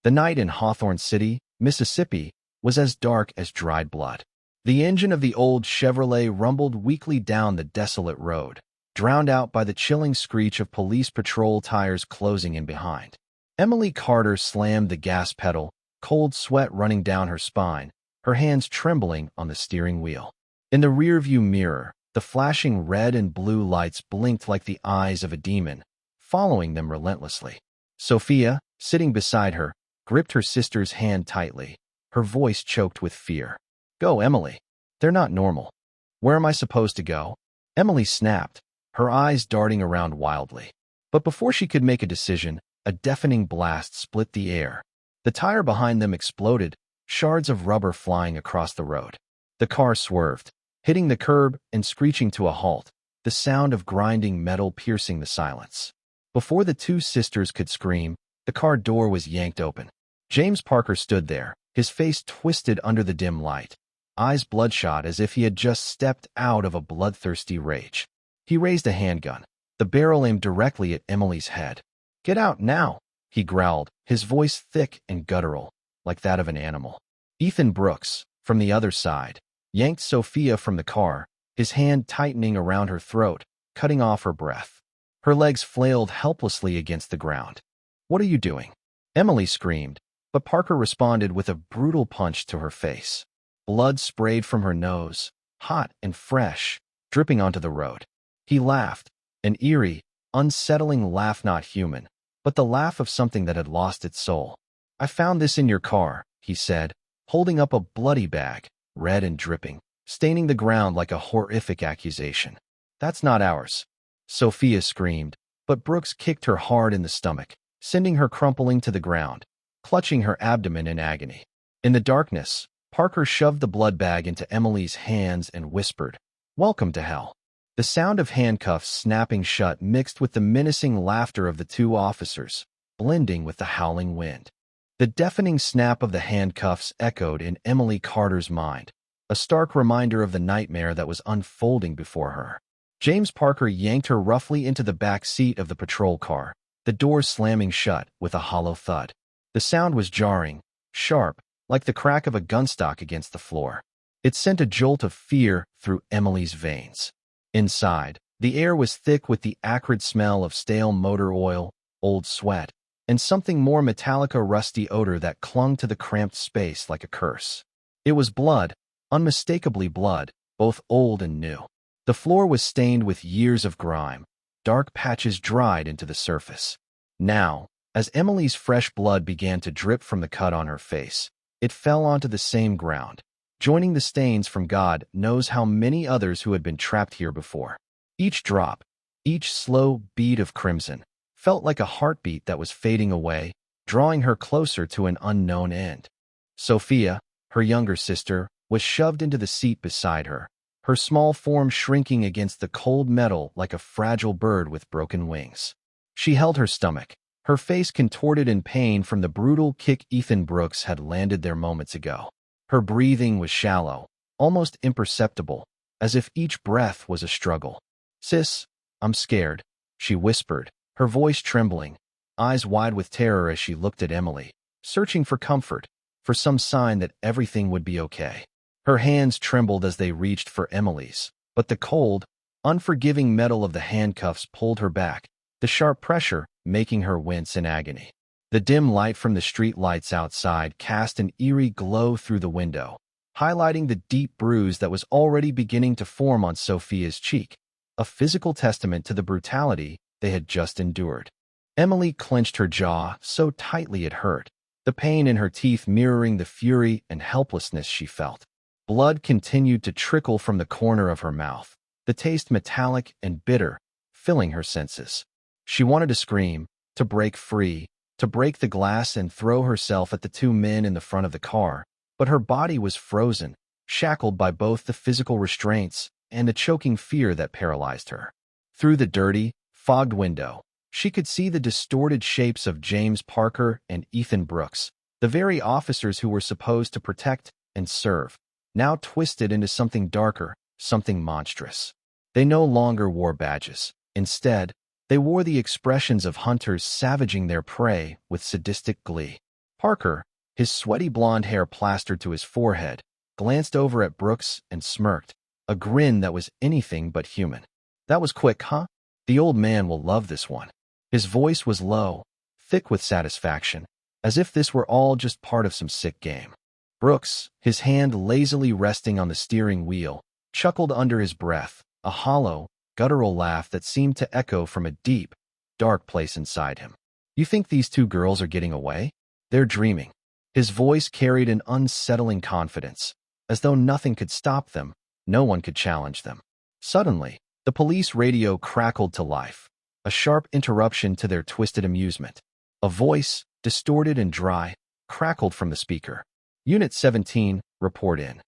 The night in Hawthorne City, Mississippi, was as dark as dried blood. The engine of the old Chevrolet rumbled weakly down the desolate road, drowned out by the chilling screech of police patrol tires closing in behind. Emily Carter slammed the gas pedal, cold sweat running down her spine, her hands trembling on the steering wheel. In the rearview mirror, the flashing red and blue lights blinked like the eyes of a demon, following them relentlessly. Sophia, sitting beside her, gripped her sister's hand tightly, her voice choked with fear. "Go, Emily. They're not normal." "Where am I supposed to go?" Emily snapped, her eyes darting around wildly. But before she could make a decision, a deafening blast split the air. The tire behind them exploded, shards of rubber flying across the road. The car swerved, hitting the curb and screeching to a halt, the sound of grinding metal piercing the silence. Before the two sisters could scream, the car door was yanked open. James Parker stood there, his face twisted under the dim light, eyes bloodshot as if he had just stepped out of a bloodthirsty rage. He raised a handgun, the barrel aimed directly at Emily's head. "Get out now," he growled, his voice thick and guttural, like that of an animal. Ethan Brooks, from the other side, yanked Sophia from the car, his hand tightening around her throat, cutting off her breath. Her legs flailed helplessly against the ground. "What are you doing?" Emily screamed, but Parker responded with a brutal punch to her face. Blood sprayed from her nose, hot and fresh, dripping onto the road. He laughed, an eerie, unsettling laugh, not human, but the laugh of something that had lost its soul. "I found this in your car," he said, holding up a bloody bag, red and dripping, staining the ground like a horrific accusation. "That's not ours." Sophia screamed, but Brooks kicked her hard in the stomach, sending her crumpling to the ground, clutching her abdomen in agony. In the darkness, Parker shoved the blood bag into Emily's hands and whispered, "Welcome to hell." The sound of handcuffs snapping shut mixed with the menacing laughter of the two officers, blending with the howling wind. The deafening snap of the handcuffs echoed in Emily Carter's mind, a stark reminder of the nightmare that was unfolding before her. James Parker yanked her roughly into the back seat of the patrol car, the door slamming shut with a hollow thud. The sound was jarring, sharp, like the crack of a gunstock against the floor. It sent a jolt of fear through Emily's veins. Inside, the air was thick with the acrid smell of stale motor oil, old sweat, and something more metallic, a rusty odor that clung to the cramped space like a curse. It was blood, unmistakably blood, both old and new. The floor was stained with years of grime, dark patches dried into the surface. Now, as Emily's fresh blood began to drip from the cut on her face, it fell onto the same ground, joining the stains from God knows how many others who had been trapped here before. Each drop, each slow bead of crimson, felt like a heartbeat that was fading away, drawing her closer to an unknown end. Sophia, her younger sister, was shoved into the seat beside her, her small form shrinking against the cold metal like a fragile bird with broken wings. She held her stomach, her face contorted in pain from the brutal kick Ethan Brooks had landed there moments ago. Her breathing was shallow, almost imperceptible, as if each breath was a struggle. "Sis, I'm scared," she whispered, her voice trembling, eyes wide with terror as she looked at Emily, searching for comfort, for some sign that everything would be okay. Her hands trembled as they reached for Emily's, but the cold, unforgiving metal of the handcuffs pulled her back, the sharp pressure making her wince in agony. The dim light from the street lights outside cast an eerie glow through the window, highlighting the deep bruise that was already beginning to form on Sophia's cheek, a physical testament to the brutality they had just endured. Emily clenched her jaw so tightly it hurt, the pain in her teeth mirroring the fury and helplessness she felt. Blood continued to trickle from the corner of her mouth, the taste metallic and bitter, filling her senses. She wanted to scream, to break free, to break the glass and throw herself at the two men in the front of the car, but her body was frozen, shackled by both the physical restraints and the choking fear that paralyzed her. Through the dirty, fogged window, she could see the distorted shapes of James Parker and Ethan Brooks, the very officers who were supposed to protect and serve, now twisted into something darker, something monstrous. They no longer wore badges. Instead, they wore the expressions of hunters savaging their prey with sadistic glee. Parker, his sweaty blonde hair plastered to his forehead, glanced over at Brooks and smirked, a grin that was anything but human. That was quick, huh? The old man will love this one. His voice was low, thick with satisfaction, as if this were all just part of some sick game. Brooks, his hand lazily resting on the steering wheel, chuckled under his breath, a hollow, guttural laugh that seemed to echo from a deep, dark place inside him. You think these two girls are getting away? They're dreaming. His voice carried an unsettling confidence, as though nothing could stop them, no one could challenge them. Suddenly, the police radio crackled to life, a sharp interruption to their twisted amusement. A voice, distorted and dry, crackled from the speaker. Unit 17, report in.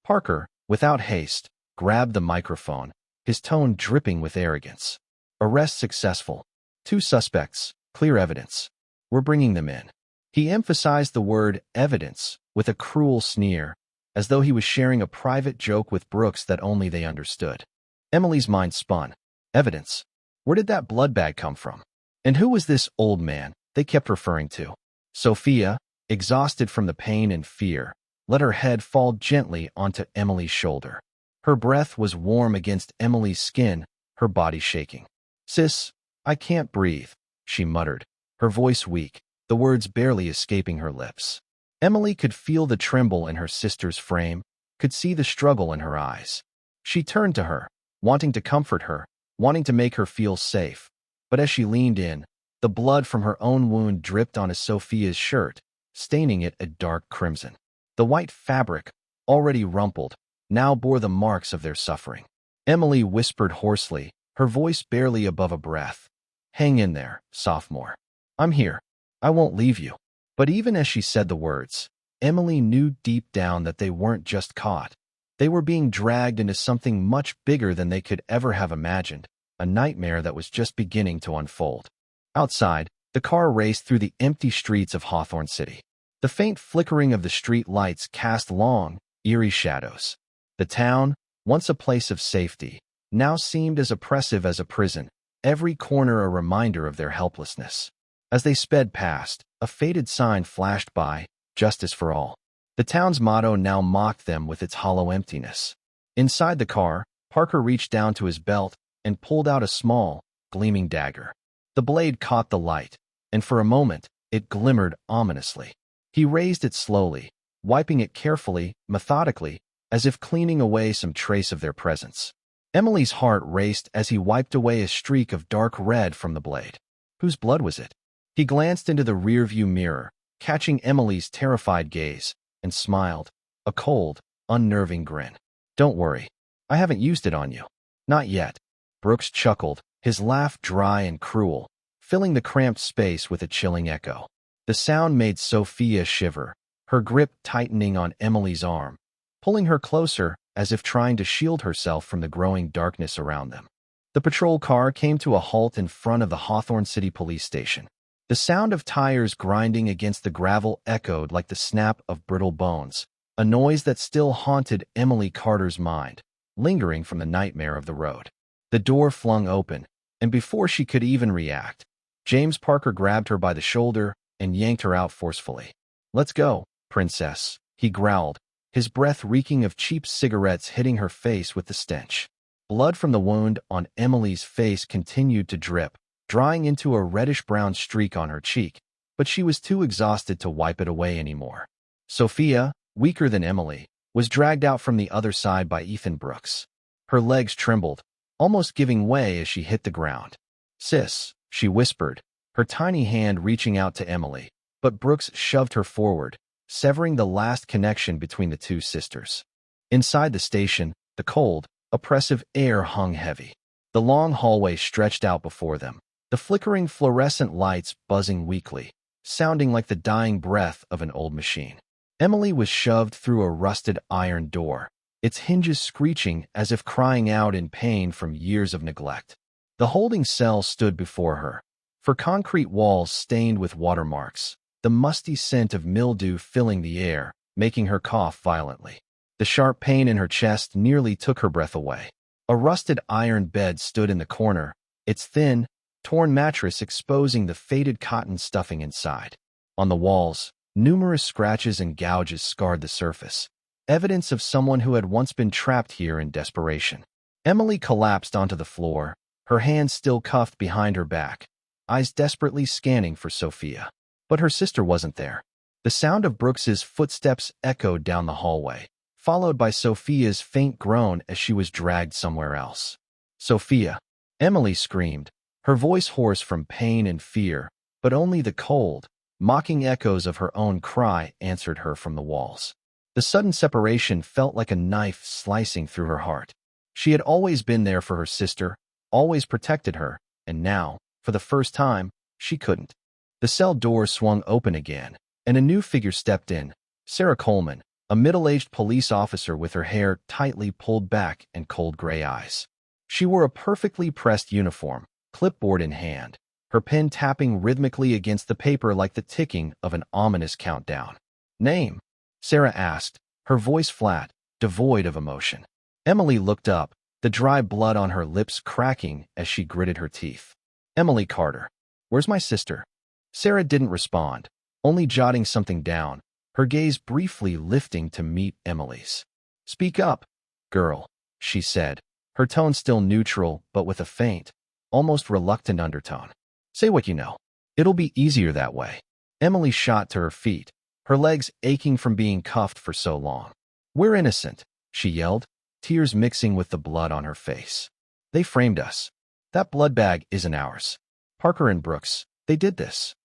Parker, without haste, grabbed the microphone, his tone dripping with arrogance. Arrest successful. 2 suspects, clear evidence. We're bringing them in. He emphasized the word evidence with a cruel sneer, as though he was sharing a private joke with Brooks that only they understood. Emily's mind spun. Evidence? Where did that blood bag come from? And who was this old man they kept referring to? Sophia, exhausted from the pain and fear, let her head fall gently onto Emily's shoulder. Her breath was warm against Emily's skin, her body shaking. Sis, I can't breathe, she muttered, her voice weak, the words barely escaping her lips. Emily could feel the tremble in her sister's frame, could see the struggle in her eyes. She turned to her, wanting to comfort her, wanting to make her feel safe. But as she leaned in, the blood from her own wound dripped onto Sophia's shirt, staining it a dark crimson. The white fabric, already rumpled, now bore the marks of their suffering. Emily whispered hoarsely, her voice barely above a breath. Hang in there, sophomore. I'm here. I won't leave you. But even as she said the words, Emily knew deep down that they weren't just caught. They were being dragged into something much bigger than they could ever have imagined, a nightmare that was just beginning to unfold. Outside, the car raced through the empty streets of Hawthorne City. The faint flickering of the street lights cast long, eerie shadows. The town, once a place of safety, now seemed as oppressive as a prison, every corner a reminder of their helplessness. As they sped past, a faded sign flashed by, Justice for All. The town's motto now mocked them with its hollow emptiness. Inside the car, Parker reached down to his belt and pulled out a small, gleaming dagger. The blade caught the light, and for a moment, it glimmered ominously. He raised it slowly, wiping it carefully, methodically, as if cleaning away some trace of their presence. Emily's heart raced as he wiped away a streak of dark red from the blade. Whose blood was it? He glanced into the rearview mirror, catching Emily's terrified gaze, and smiled, a cold, unnerving grin. Don't worry. I haven't used it on you. Not yet. Brooks chuckled, his laugh dry and cruel, filling the cramped space with a chilling echo. The sound made Sophia shiver, her grip tightening on Emily's arm, pulling her closer as if trying to shield herself from the growing darkness around them. The patrol car came to a halt in front of the Hawthorne City Police Station. The sound of tires grinding against the gravel echoed like the snap of brittle bones, a noise that still haunted Emily Carter's mind, lingering from the nightmare of the road. The door flung open, and before she could even react, James Parker grabbed her by the shoulder and yanked her out forcefully. Let's go, princess, he growled, his breath reeking of cheap cigarettes hitting her face with the stench. Blood from the wound on Emily's face continued to drip, drying into a reddish-brown streak on her cheek, but she was too exhausted to wipe it away anymore. Sophia, weaker than Emily, was dragged out from the other side by Ethan Brooks. Her legs trembled, almost giving way as she hit the ground. Sis, she whispered, her tiny hand reaching out to Emily, but Brooks shoved her forward, severing the last connection between the two sisters. Inside the station, the cold, oppressive air hung heavy. The long hallway stretched out before them, the flickering fluorescent lights buzzing weakly, sounding like the dying breath of an old machine. Emily was shoved through a rusted iron door, its hinges screeching as if crying out in pain from years of neglect. The holding cell stood before her, her concrete walls stained with watermarks, the musty scent of mildew filling the air, making her cough violently. The sharp pain in her chest nearly took her breath away. A rusted iron bed stood in the corner, its thin, torn mattress exposing the faded cotton stuffing inside. On the walls, Numerous scratches and gouges scarred the surface, evidence of someone who had once been trapped here in desperation. Emily collapsed onto the floor, her hands still cuffed behind her back, eyes desperately scanning for Sophia. But her sister wasn't there. The sound of Brooks's footsteps echoed down the hallway, followed by Sophia's faint groan as she was dragged somewhere else. "Sophia!" Emily screamed, her voice hoarse from pain and fear, but only the cold, mocking echoes of her own cry answered her from the walls. The sudden separation felt like a knife slicing through her heart. She had always been there for her sister, always protected her, and now, for the first time, she couldn't. The cell door swung open again, and a new figure stepped in, Sarah Coleman, a middle-aged police officer with her hair tightly pulled back and cold gray eyes. She wore a perfectly pressed uniform, clipboard in hand, her pen tapping rhythmically against the paper like the ticking of an ominous countdown. "Name?" Sarah asked, her voice flat, devoid of emotion. Emily looked up, the dry blood on her lips cracking as she gritted her teeth. "Emily Carter. Where's my sister?" Sarah didn't respond, only jotting something down, her gaze briefly lifting to meet Emily's. "Speak up, girl," she said, her tone still neutral but with a faint, almost reluctant undertone. "Say what you know. It'll be easier that way." Emily shot to her feet, her legs aching from being cuffed for so long. "We're innocent," she yelled, tears mixing with the blood on her face. "They framed us. That blood bag isn't ours. Parker and Brooks, they did this."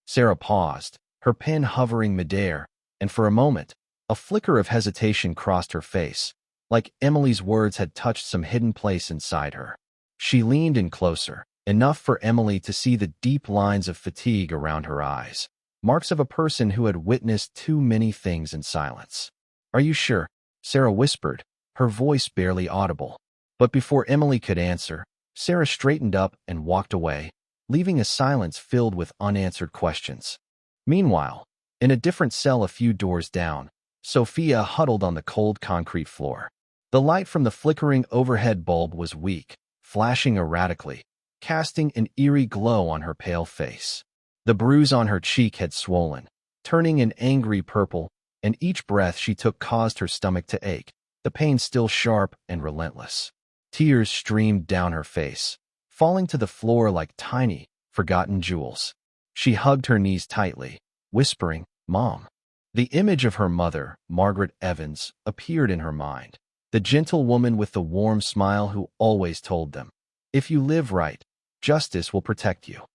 Sarah paused, her pen hovering midair, and for a moment, a flicker of hesitation crossed her face, like Emily's words had touched some hidden place inside her. She leaned in closer, enough for Emily to see the deep lines of fatigue around her eyes, marks of a person who had witnessed too many things in silence. "Are you sure?" Sarah whispered, her voice barely audible. But before Emily could answer, Sarah straightened up and walked away, leaving a silence filled with unanswered questions. Meanwhile, in a different cell a few doors down, Sophia huddled on the cold concrete floor. The light from the flickering overhead bulb was weak, flashing erratically, casting an eerie glow on her pale face. The bruise on her cheek had swollen, turning an angry purple, and each breath she took caused her stomach to ache, the pain still sharp and relentless. Tears streamed down her face, falling to the floor like tiny, forgotten jewels. She hugged her knees tightly, whispering, "Mom." The image of her mother, Margaret Evans, appeared in her mind, the gentle woman with the warm smile who always told them, "If you live right, justice will protect you."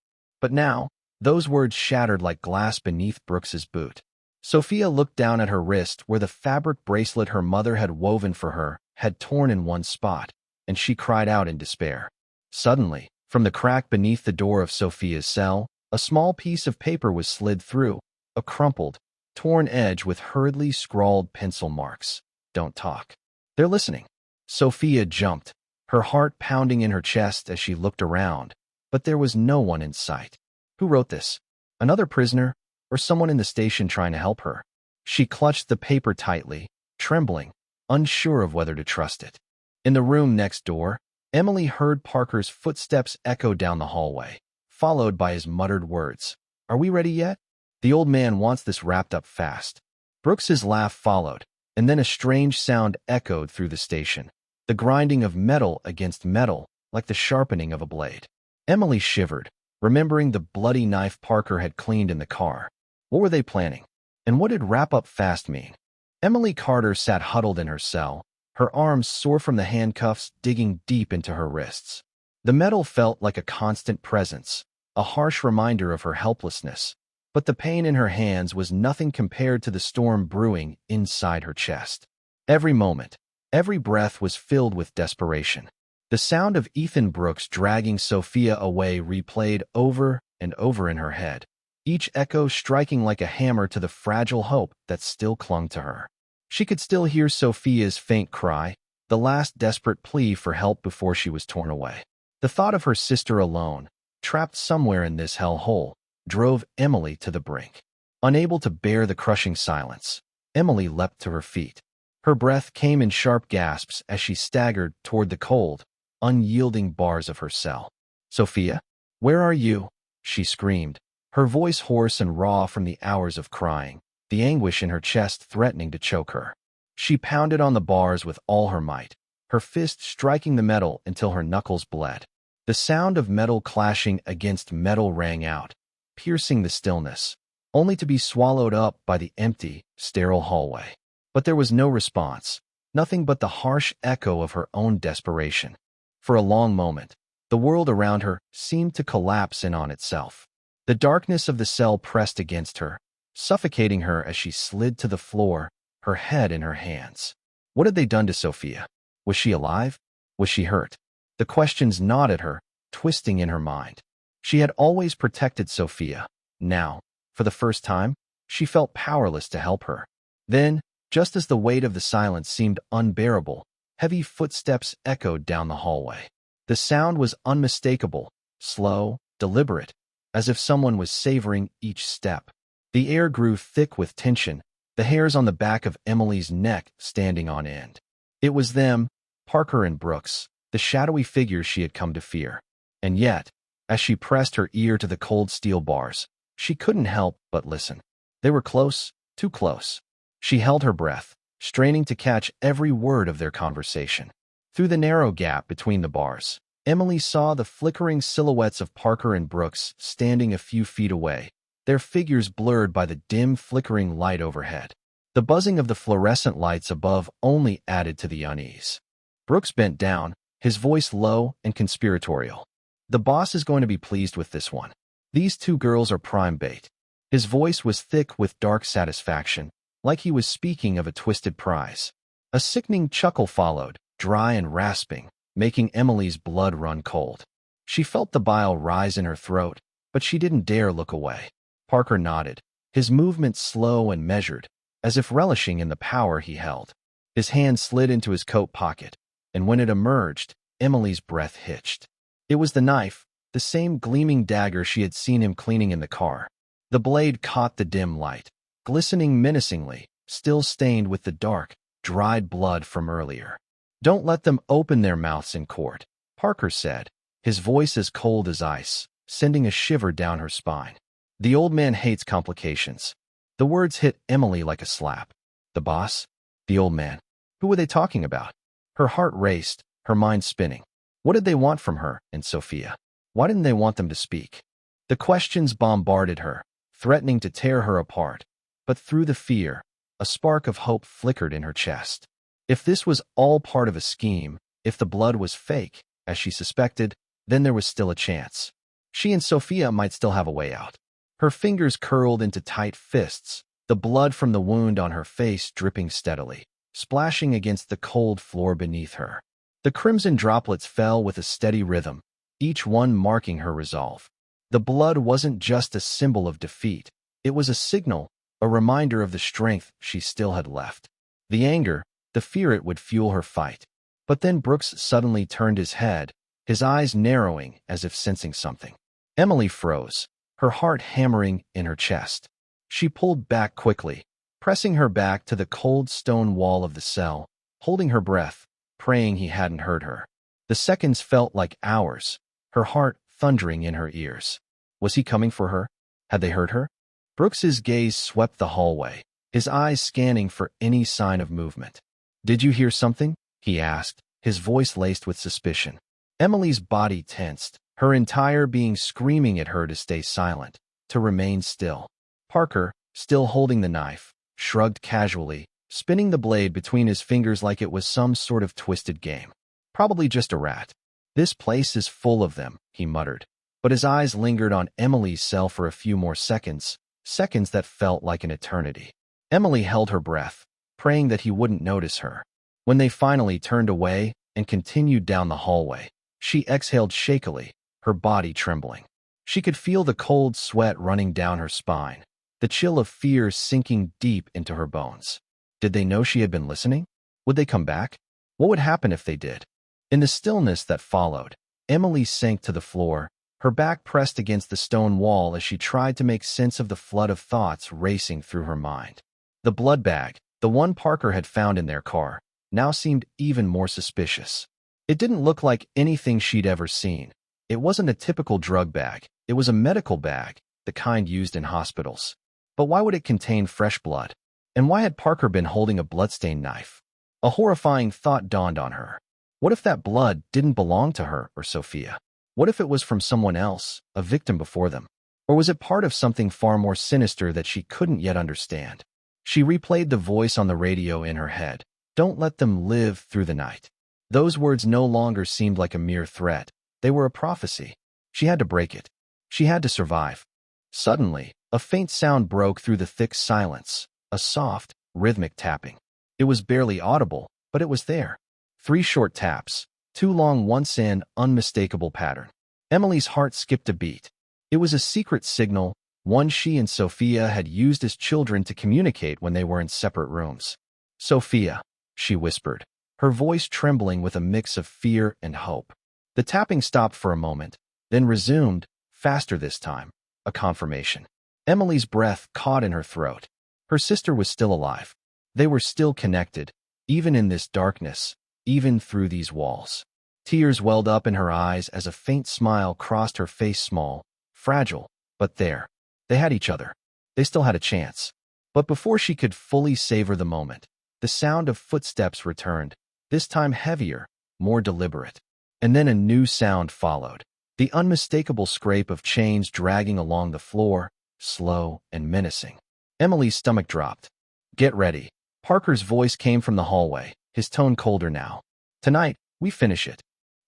But now, those words shattered like glass beneath Brooks's boot. Sophia looked down at her wrist where the fabric bracelet her mother had woven for her had torn in one spot, and she cried out in despair. Suddenly, from the crack beneath the door of Sophia's cell, a small piece of paper was slid through, a crumpled, torn edge with hurriedly scrawled pencil marks. "Don't talk. They're listening." Sophia jumped, her heart pounding in her chest as she looked around, but there was no one in sight. Who wrote this? Another prisoner, or someone in the station trying to help her? She clutched the paper tightly, trembling, unsure of whether to trust it. In the room next door, Emily heard Parker's footsteps echo down the hallway, followed by his muttered words. "Are we ready yet? The old man wants this wrapped up fast." Brooks's laugh followed, and then a strange sound echoed through the station, the grinding of metal against metal, like the sharpening of a blade. Emily shivered, remembering the bloody knife Parker had cleaned in the car. What were they planning? And what did wrap up fast mean? Emily Carter sat huddled in her cell, her arms sore from the handcuffs digging deep into her wrists. The metal felt like a constant presence, a harsh reminder of her helplessness, but the pain in her hands was nothing compared to the storm brewing inside her chest. Every moment, every breath was filled with desperation. The sound of Ethan Brooks dragging Sophia away replayed over and over in her head, each echo striking like a hammer to the fragile hope that still clung to her. She could still hear Sophia's faint cry, the last desperate plea for help before she was torn away. The thought of her sister alone, trapped somewhere in this hellhole, drove Emily to the brink. Unable to bear the crushing silence, Emily leapt to her feet. Her breath came in sharp gasps as she staggered toward the cold, unyielding bars of her cell. "Sophia, where are you?" she screamed, her voice hoarse and raw from the hours of crying. the anguish in her chest threatening to choke her. She pounded on the bars with all her might, her fist striking the metal until her knuckles bled. The sound of metal clashing against metal rang out, piercing the stillness, only to be swallowed up by the empty, sterile hallway. But there was no response, nothing but the harsh echo of her own desperation. For a long moment, the world around her seemed to collapse in on itself. The darkness of the cell pressed against her, suffocating her as she slid to the floor, her head in her hands. What had they done to Sophia? Was she alive? Was she hurt? The questions gnawed at her, twisting in her mind. She had always protected Sophia. Now, for the first time, she felt powerless to help her. Then, just as the weight of the silence seemed unbearable, heavy footsteps echoed down the hallway. The sound was unmistakable, slow, deliberate, as if someone was savoring each step. The air grew thick with tension, the hairs on the back of Emily's neck standing on end. It was them, Parker and Brooks, the shadowy figures she had come to fear. And yet, as she pressed her ear to the cold steel bars, she couldn't help but listen. They were close, too close. She held her breath, straining to catch every word of their conversation. Through the narrow gap between the bars, Emily saw the flickering silhouettes of Parker and Brooks standing a few feet away, their figures blurred by the dim flickering light overhead. The buzzing of the fluorescent lights above only added to the unease. Brooks bent down, his voice low and conspiratorial. "The boss is going to be pleased with this one. These two girls are prime bait." His voice was thick with dark satisfaction, like he was speaking of a twisted prize. A sickening chuckle followed, dry and rasping, making Emily's blood run cold. She felt the bile rise in her throat, but she didn't dare look away. Parker nodded, his movements slow and measured, as if relishing in the power he held. His hand slid into his coat pocket, and when it emerged, Emily's breath hitched. It was the knife, the same gleaming dagger she had seen him cleaning in the car. The blade caught the dim light, glistening menacingly, still stained with the dark, dried blood from earlier. "Don't let them open their mouths in court," Parker said, his voice as cold as ice, sending a shiver down her spine. "The old man hates complications." The words hit Emily like a slap. The boss? The old man? Who were they talking about? Her heart raced, her mind spinning. What did they want from her and Sophia? Why didn't they want them to speak? The questions bombarded her, threatening to tear her apart. But through the fear, a spark of hope flickered in her chest. If this was all part of a scheme, if the blood was fake, as she suspected, then there was still a chance. She and Sophia might still have a way out. Her fingers curled into tight fists, the blood from the wound on her face dripping steadily, splashing against the cold floor beneath her. The crimson droplets fell with a steady rhythm, each one marking her resolve. The blood wasn't just a symbol of defeat. It was a signal, a reminder of the strength she still had left. The anger, the fear it would fuel her fight. But then Brooks suddenly turned his head, his eyes narrowing as if sensing something. Emily froze, her heart hammering in her chest. She pulled back quickly, pressing her back to the cold stone wall of the cell, holding her breath, praying he hadn't heard her. The seconds felt like hours, her heart thundering in her ears. Was he coming for her? Had they heard her? Brooks's gaze swept the hallway, his eyes scanning for any sign of movement. "Did you hear something?" he asked, his voice laced with suspicion. Emily's body tensed, her entire being screaming at her to stay silent, to remain still. Parker, still holding the knife, shrugged casually, spinning the blade between his fingers like it was some sort of twisted game. "Probably just a rat. This place is full of them," he muttered. But his eyes lingered on Emily's cell for a few more seconds, seconds that felt like an eternity. Emily held her breath, praying that he wouldn't notice her. When they finally turned away and continued down the hallway, she exhaled shakily, her body trembling. She could feel the cold sweat running down her spine, the chill of fear sinking deep into her bones. Did they know she had been listening? Would they come back? What would happen if they did? In the stillness that followed, Emily sank to the floor, her back pressed against the stone wall as she tried to make sense of the flood of thoughts racing through her mind. The blood bag, the one Parker had found in their car, now seemed even more suspicious. It didn't look like anything she'd ever seen. It wasn't a typical drug bag. It was a medical bag, the kind used in hospitals. But why would it contain fresh blood? And why had Parker been holding a bloodstained knife? A horrifying thought dawned on her. What if that blood didn't belong to her or Sophia? What if it was from someone else, a victim before them? Or was it part of something far more sinister that she couldn't yet understand? She replayed the voice on the radio in her head. Don't let them live through the night. Those words no longer seemed like a mere threat. They were a prophecy. She had to break it. She had to survive. Suddenly, a faint sound broke through the thick silence, a soft, rhythmic tapping. It was barely audible, but it was there. 3 short taps, 2 long once in unmistakable pattern. Emily's heart skipped a beat. It was a secret signal, one she and Sophia had used as children to communicate when they were in separate rooms. Sophia, she whispered, her voice trembling with a mix of fear and hope. The tapping stopped for a moment, then resumed, faster this time, a confirmation. Emily's breath caught in her throat. Her sister was still alive. They were still connected, even in this darkness, even through these walls. Tears welled up in her eyes as a faint smile crossed her face, small, fragile, but there. They had each other. They still had a chance. But before she could fully savor the moment, the sound of footsteps returned, this time heavier, more deliberate. And then a new sound followed, the unmistakable scrape of chains dragging along the floor, slow and menacing. Emily's stomach dropped. Get ready. Parker's voice came from the hallway, his tone colder now. Tonight, we finish it.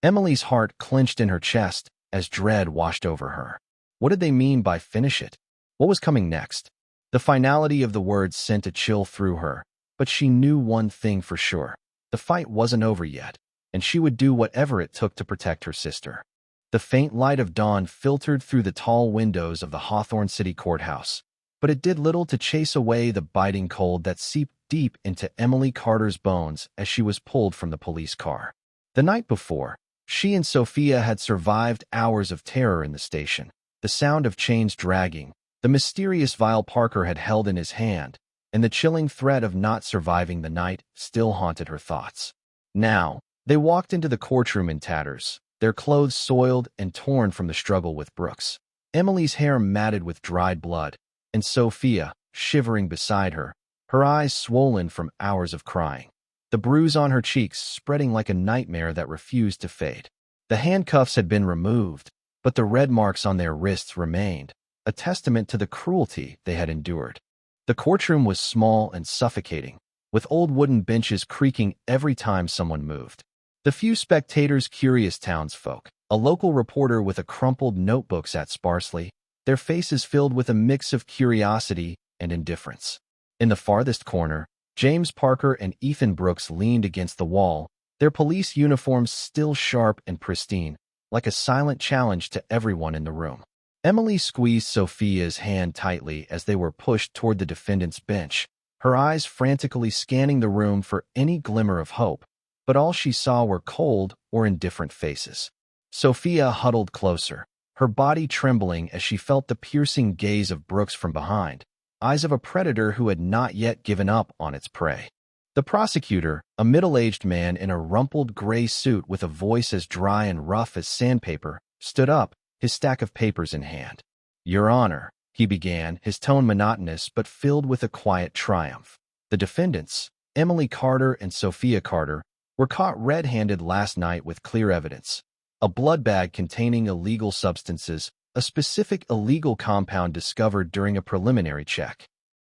Emily's heart clenched in her chest as dread washed over her. What did they mean by finish it? What was coming next? The finality of the words sent a chill through her, but she knew one thing for sure. The fight wasn't over yet, and she would do whatever it took to protect her sister. The faint light of dawn filtered through the tall windows of the Hawthorne City Courthouse, but it did little to chase away the biting cold that seeped deep into Emily Carter's bones as she was pulled from the police car. The night before, she and Sophia had survived hours of terror in the station, the sound of chains dragging, the mysterious vial Parker had held in his hand, and the chilling threat of not surviving the night still haunted her thoughts. Now, they walked into the courtroom in tatters, their clothes soiled and torn from the struggle with Brooks. Emily's hair matted with dried blood, and Sophia, shivering beside her, her eyes swollen from hours of crying. The bruise on her cheeks spreading like a nightmare that refused to fade. The handcuffs had been removed, but the red marks on their wrists remained, a testament to the cruelty they had endured. The courtroom was small and suffocating, with old wooden benches creaking every time someone moved. The few spectators, curious townsfolk, a local reporter with a crumpled notebook sat sparsely, their faces filled with a mix of curiosity and indifference. In the farthest corner, James Parker and Ethan Brooks leaned against the wall, their police uniforms still sharp and pristine, like a silent challenge to everyone in the room. Emily squeezed Sophia's hand tightly as they were pushed toward the defendant's bench, her eyes frantically scanning the room for any glimmer of hope, but all she saw were cold or indifferent faces. Sophia huddled closer, her body trembling as she felt the piercing gaze of Brooks from behind, eyes of a predator who had not yet given up on its prey. The prosecutor, a middle-aged man in a rumpled gray suit with a voice as dry and rough as sandpaper, stood up, his stack of papers in hand. "Your Honor," he began, his tone monotonous but filled with a quiet triumph. The defendants, Emily Carter and Sophia Carter, were caught red-handed last night with clear evidence. A blood bag containing illegal substances, a specific illegal compound discovered during a preliminary check.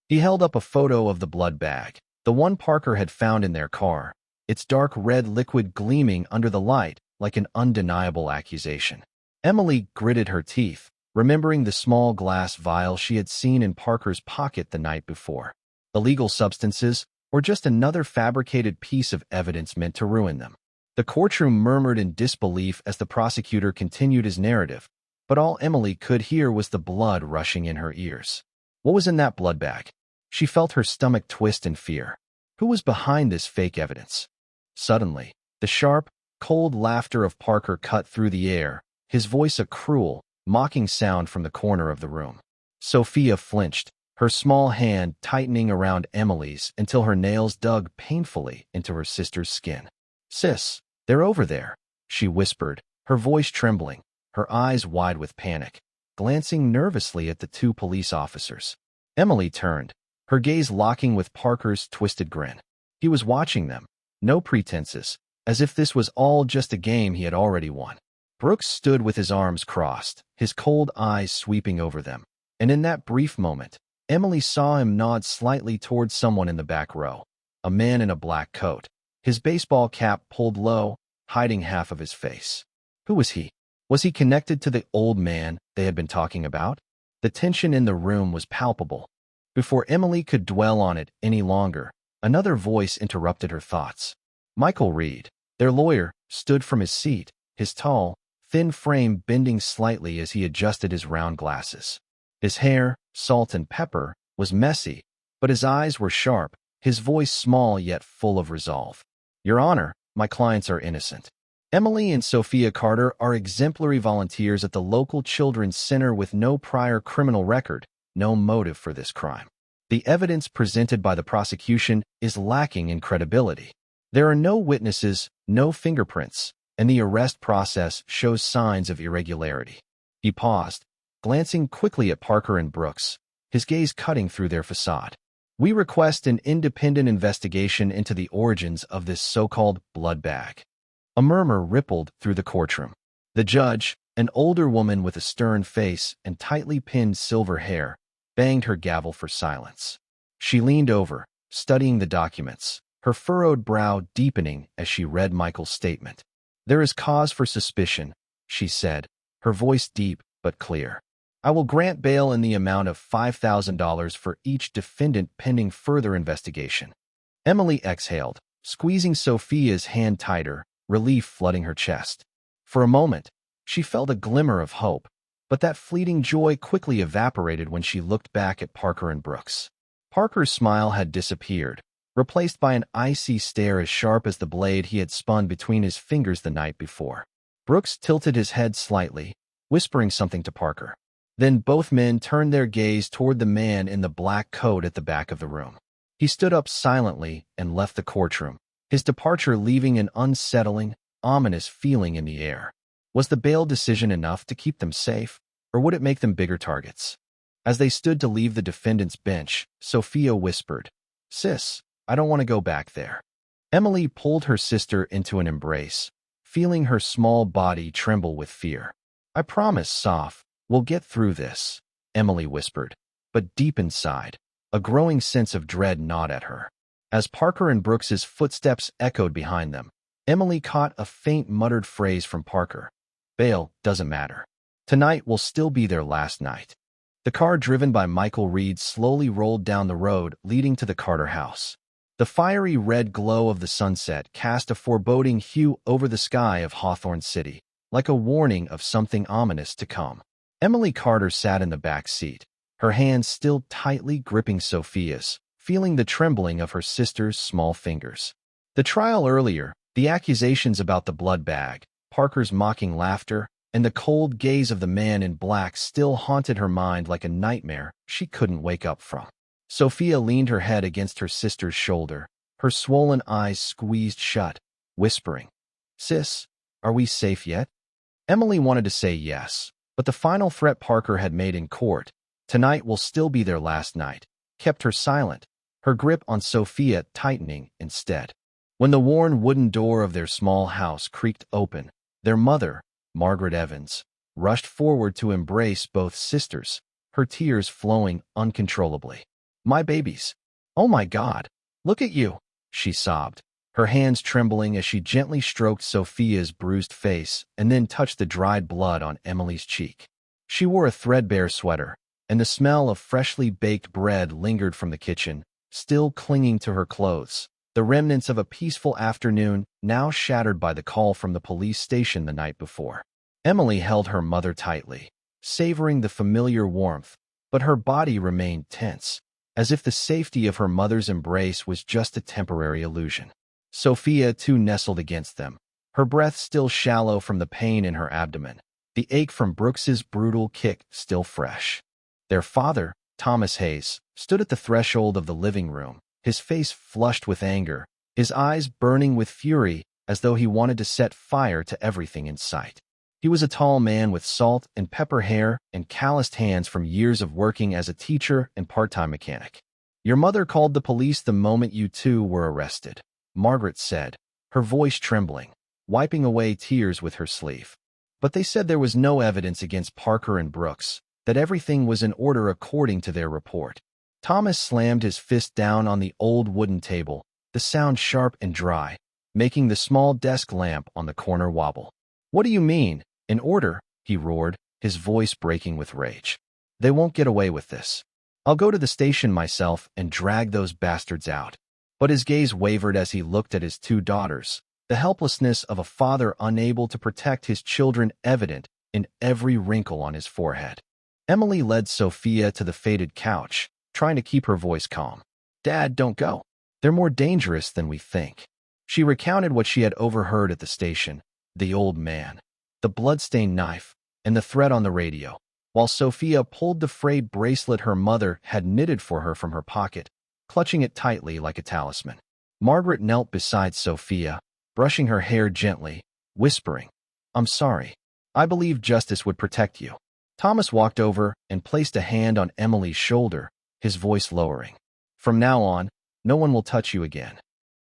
He held up a photo of the blood bag, the one Parker had found in their car, its dark red liquid gleaming under the light like an undeniable accusation. Emily gritted her teeth, remembering the small glass vial she had seen in Parker's pocket the night before. Illegal substances, or just another fabricated piece of evidence meant to ruin them. The courtroom murmured in disbelief as the prosecutor continued his narrative, but all Emily could hear was the blood rushing in her ears. What was in that blood bag? She felt her stomach twist in fear. Who was behind this fake evidence? Suddenly, the sharp, cold laughter of Parker cut through the air, his voice a cruel, mocking sound from the corner of the room. Sophia flinched, her small hand tightening around Emily's until her nails dug painfully into her sister's skin. "Sis, they're over there," she whispered, her voice trembling, her eyes wide with panic, glancing nervously at the 2 police officers. Emily turned, her gaze locking with Parker's twisted grin. He was watching them, no pretenses, as if this was all just a game he had already won. Brooks stood with his arms crossed, his cold eyes sweeping over them, and in that brief moment, Emily saw him nod slightly towards someone in the back row, a man in a black coat, his baseball cap pulled low, hiding half of his face. Who was he? Was he connected to the old man they had been talking about? The tension in the room was palpable. Before Emily could dwell on it any longer, another voice interrupted her thoughts. Michael Reed, their lawyer, stood from his seat, his tall, thin frame bending slightly as he adjusted his round glasses. His hair, salt and pepper, was messy, but his eyes were sharp, his voice small yet full of resolve. Your Honor, my clients are innocent. Emily and Sophia Carter are exemplary volunteers at the local children's center with no prior criminal record, no motive for this crime. The evidence presented by the prosecution is lacking in credibility. There are no witnesses, no fingerprints, and the arrest process shows signs of irregularity. He paused, glancing quickly at Parker and Brooks, his gaze cutting through their facade. We request an independent investigation into the origins of this so-called blood bag. A murmur rippled through the courtroom. The judge, an older woman with a stern face and tightly pinned silver hair, banged her gavel for silence. She leaned over, studying the documents, her furrowed brow deepening as she read Michael's statement. There is cause for suspicion, she said, her voice deep but clear. I will grant bail in the amount of $5,000 for each defendant pending further investigation. Emily exhaled, squeezing Sophia's hand tighter, relief flooding her chest. For a moment, she felt a glimmer of hope, but that fleeting joy quickly evaporated when she looked back at Parker and Brooks. Parker's smile had disappeared, replaced by an icy stare as sharp as the blade he had spun between his fingers the night before. Brooks tilted his head slightly, whispering something to Parker. Then both men turned their gaze toward the man in the black coat at the back of the room. He stood up silently and left the courtroom, his departure leaving an unsettling, ominous feeling in the air. Was the bail decision enough to keep them safe, or would it make them bigger targets? As they stood to leave the defendant's bench, Sophia whispered, Sis, I don't want to go back there. Emily pulled her sister into an embrace, feeling her small body tremble with fear. I promise, Soph, we'll get through this, Emily whispered, but deep inside, a growing sense of dread gnawed at her. As Parker and Brooks's footsteps echoed behind them, Emily caught a faint muttered phrase from Parker. Bail doesn't matter. Tonight will still be their last night. The car driven by Michael Reed slowly rolled down the road leading to the Carter house. The fiery red glow of the sunset cast a foreboding hue over the sky of Hawthorne City, like a warning of something ominous to come. Emily Carter sat in the back seat, her hands still tightly gripping Sophia's, feeling the trembling of her sister's small fingers. The trial earlier, the accusations about the blood bag, Parker's mocking laughter, and the cold gaze of the man in black still haunted her mind like a nightmare she couldn't wake up from. Sophia leaned her head against her sister's shoulder, her swollen eyes squeezed shut, whispering, Sis, are we safe yet? Emily wanted to say yes, but the final threat Parker had made in court, tonight will still be their last night, kept her silent, her grip on Sophia tightening instead. When the worn wooden door of their small house creaked open, their mother, Margaret Evans, rushed forward to embrace both sisters, her tears flowing uncontrollably. My babies. Oh my God, look at you, she sobbed, her hands trembling as she gently stroked Sophia's bruised face and then touched the dried blood on Emily's cheek. She wore a threadbare sweater, and the smell of freshly baked bread lingered from the kitchen, still clinging to her clothes, the remnants of a peaceful afternoon now shattered by the call from the police station the night before. Emily held her mother tightly, savoring the familiar warmth, but her body remained tense, as if the safety of her mother's embrace was just a temporary illusion. Sophia too nestled against them, her breath still shallow from the pain in her abdomen, the ache from Brooks's brutal kick still fresh. Their father, Thomas Hayes, stood at the threshold of the living room, his face flushed with anger, his eyes burning with fury as though he wanted to set fire to everything in sight. He was a tall man with salt and pepper hair and calloused hands from years of working as a teacher and part-time mechanic. "Your mother called the police the moment you two were arrested," Margaret said, her voice trembling, wiping away tears with her sleeve. "But they said there was no evidence against Parker and Brooks, that everything was in order according to their report." Thomas slammed his fist down on the old wooden table, the sound sharp and dry, making the small desk lamp on the corner wobble. "What do you mean, in order?" he roared, his voice breaking with rage. "They won't get away with this. I'll go to the station myself and drag those bastards out." But his gaze wavered as he looked at his two daughters, the helplessness of a father unable to protect his children evident in every wrinkle on his forehead. Emily led Sophia to the faded couch, trying to keep her voice calm. "Dad, don't go. They're more dangerous than we think." She recounted what she had overheard at the station, the old man, the blood-stained knife, and the threat on the radio, while Sophia pulled the frayed bracelet her mother had knitted for her from her pocket, clutching it tightly like a talisman. Margaret knelt beside Sophia, brushing her hair gently, whispering, "I'm sorry. I believed justice would protect you." Thomas walked over and placed a hand on Emily's shoulder, his voice lowering. "From now on, no one will touch you again."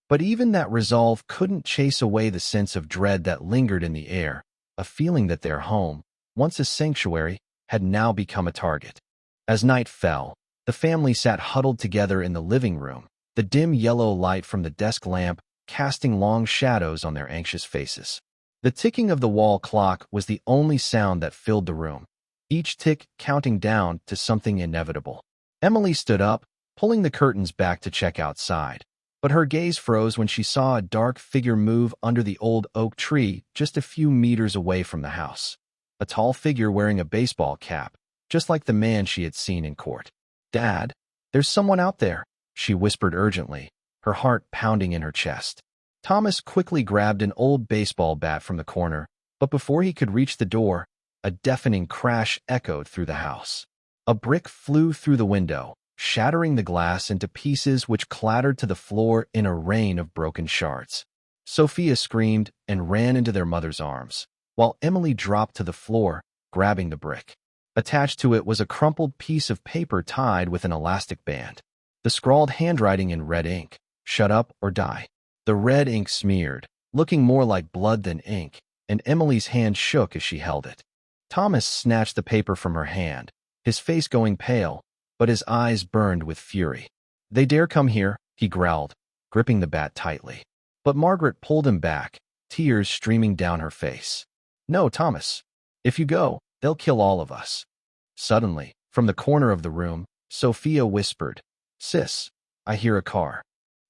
But even that resolve couldn't chase away the sense of dread that lingered in the air, a feeling that their home, once a sanctuary, had now become a target. As night fell, the family sat huddled together in the living room, the dim yellow light from the desk lamp casting long shadows on their anxious faces. The ticking of the wall clock was the only sound that filled the room, each tick counting down to something inevitable. Emily stood up, pulling the curtains back to check outside, but her gaze froze when she saw a dark figure move under the old oak tree just a few meters away from the house. A tall figure wearing a baseball cap, just like the man she had seen in court. "Dad, there's someone out there," she whispered urgently, her heart pounding in her chest. Thomas quickly grabbed an old baseball bat from the corner, but before he could reach the door, a deafening crash echoed through the house. A brick flew through the window, shattering the glass into pieces which clattered to the floor in a rain of broken shards. Sophia screamed and ran into their mother's arms, while Emily dropped to the floor, grabbing the brick. Attached to it was a crumpled piece of paper tied with an elastic band. The scrawled handwriting in red ink, "Shut up or die." The red ink smeared, looking more like blood than ink, and Emily's hand shook as she held it. Thomas snatched the paper from her hand, his face going pale, but his eyes burned with fury. "They dare come here," he growled, gripping the bat tightly. But Margaret pulled him back, tears streaming down her face. "No, Thomas. If you go, they'll kill all of us." Suddenly, from the corner of the room, Sophia whispered, "Sis, I hear a car."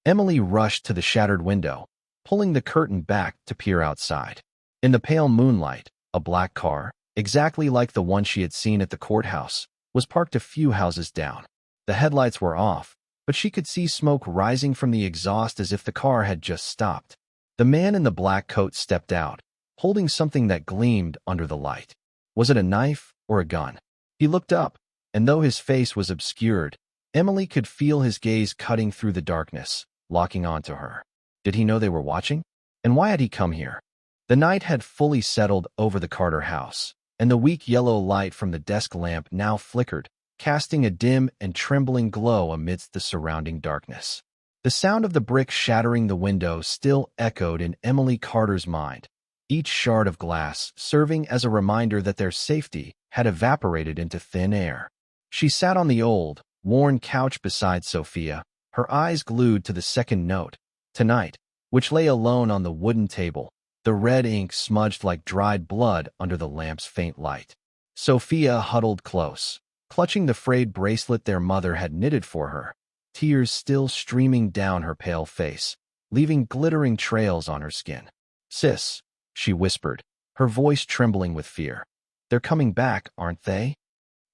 Emily rushed to the shattered window, pulling the curtain back to peer outside. In the pale moonlight, a black car, exactly like the one she had seen at the courthouse, was parked a few houses down. The headlights were off, but she could see smoke rising from the exhaust as if the car had just stopped. The man in the black coat stepped out, holding something that gleamed under the light. Was it a knife or a gun? He looked up, and though his face was obscured, Emily could feel his gaze cutting through the darkness, locking onto her. Did he know they were watching? And why had he come here? The night had fully settled over the Carter house, and the weak yellow light from the desk lamp now flickered, casting a dim and trembling glow amidst the surrounding darkness. The sound of the brick shattering the window still echoed in Emily Carter's mind, each shard of glass serving as a reminder that their safety had evaporated into thin air. She sat on the old, worn couch beside Sophia, her eyes glued to the second note, "Tonight," which lay alone on the wooden table, the red ink smudged like dried blood under the lamp's faint light. Sophia huddled close, clutching the frayed bracelet their mother had knitted for her, tears still streaming down her pale face, leaving glittering trails on her skin. "Sis," she whispered, her voice trembling with fear. "They're coming back, aren't they?"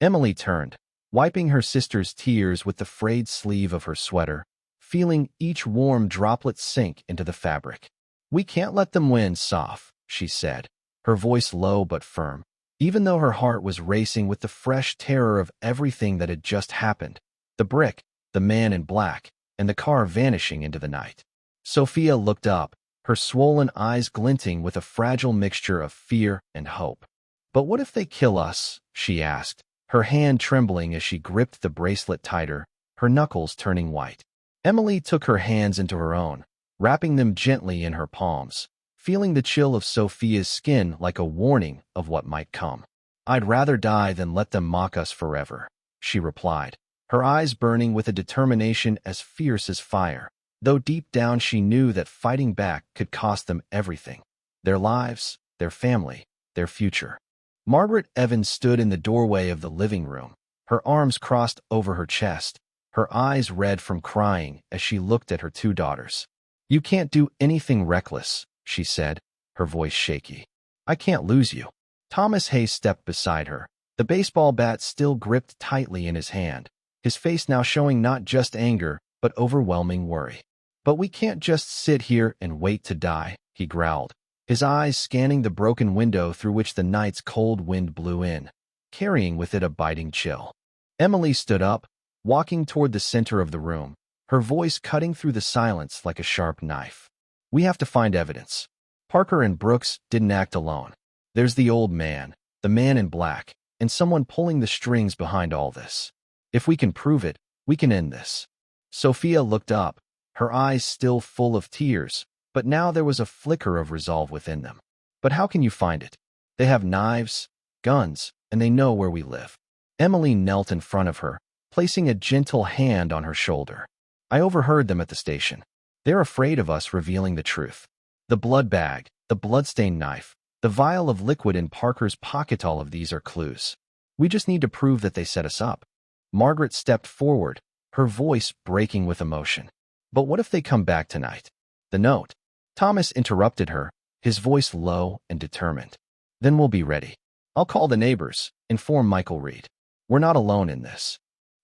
Emily turned, wiping her sister's tears with the frayed sleeve of her sweater, feeling each warm droplet sink into the fabric. "We can't let them win, Soph," she said, her voice low but firm, even though her heart was racing with the fresh terror of everything that had just happened, the brick, the man in black, and the car vanishing into the night. Sophia looked up, her swollen eyes glinting with a fragile mixture of fear and hope. "But what if they kill us?" she asked, her hand trembling as she gripped the bracelet tighter, her knuckles turning white. Emily took her hands into her own, wrapping them gently in her palms, feeling the chill of Sophia's skin like a warning of what might come. "I'd rather die than let them mock us forever," she replied, her eyes burning with a determination as fierce as fire, though deep down she knew that fighting back could cost them everything: their lives, their family, their future. Margaret Evans stood in the doorway of the living room, her arms crossed over her chest, her eyes red from crying as she looked at her two daughters. "You can't do anything reckless," she said, her voice shaky. "I can't lose you." Thomas Hayes stepped beside her, the baseball bat still gripped tightly in his hand, his face now showing not just anger, but overwhelming worry. "But we can't just sit here and wait to die," he growled, his eyes scanning the broken window through which the night's cold wind blew in, carrying with it a biting chill. Emily stood up, walking toward the center of the room, her voice cutting through the silence like a sharp knife. "We have to find evidence. Parker and Brooks didn't act alone. There's the old man, the man in black, and someone pulling the strings behind all this. If we can prove it, we can end this." Sophia looked up, her eyes still full of tears, but now there was a flicker of resolve within them. "But how can you find it? They have knives, guns, and they know where we live." Emily knelt in front of her, placing a gentle hand on her shoulder. "I overheard them at the station. They're afraid of us revealing the truth. The blood bag, the bloodstained knife, the vial of liquid in Parker's pocket, all of these are clues. We just need to prove that they set us up." Margaret stepped forward, her voice breaking with emotion. "But what if they come back tonight?" "The note." Thomas interrupted her, his voice low and determined. "Then we'll be ready. I'll call the neighbors, inform Michael Reed. We're not alone in this."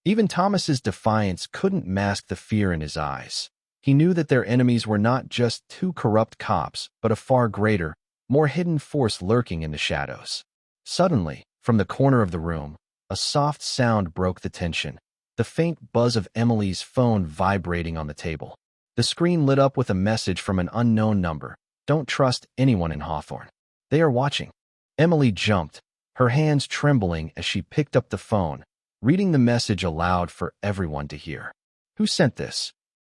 Even Thomas's defiance couldn't mask the fear in his eyes. He knew that their enemies were not just two corrupt cops, but a far greater, more hidden force lurking in the shadows. Suddenly, from the corner of the room, a soft sound broke the tension, the faint buzz of Emily's phone vibrating on the table. The screen lit up with a message from an unknown number. "Don't trust anyone in Hawthorne. They are watching." Emily jumped, her hands trembling as she picked up the phone, reading the message aloud for everyone to hear. "Who sent this?"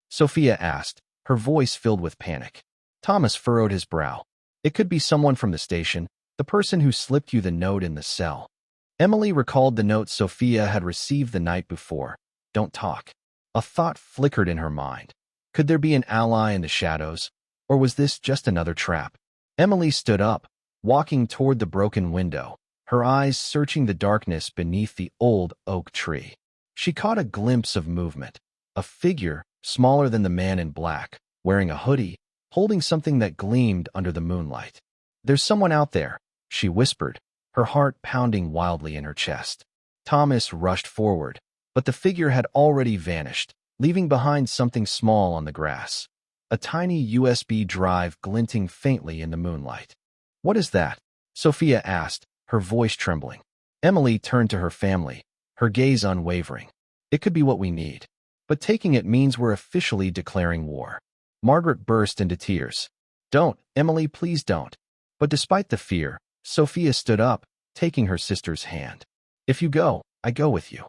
Sophia asked, her voice filled with panic. Thomas furrowed his brow. "It could be someone from the station, the person who slipped you the note in the cell." Emily recalled the note Sophia had received the night before. "Don't talk." A thought flickered in her mind. Could there be an ally in the shadows, or was this just another trap? Emily stood up, walking toward the broken window, her eyes searching the darkness beneath the old oak tree. She caught a glimpse of movement, a figure smaller than the man in black, wearing a hoodie, holding something that gleamed under the moonlight. "There's someone out there," she whispered, her heart pounding wildly in her chest. Thomas rushed forward, but the figure had already vanished, leaving behind something small on the grass. A tiny USB drive glinting faintly in the moonlight. "What is that?" Sophia asked, her voice trembling. Emily turned to her family, her gaze unwavering. "It could be what we need. But taking it means we're officially declaring war." Margaret burst into tears. "Don't, Emily, please don't." But despite the fear, Sophia stood up, taking her sister's hand. "If you go, I go with you."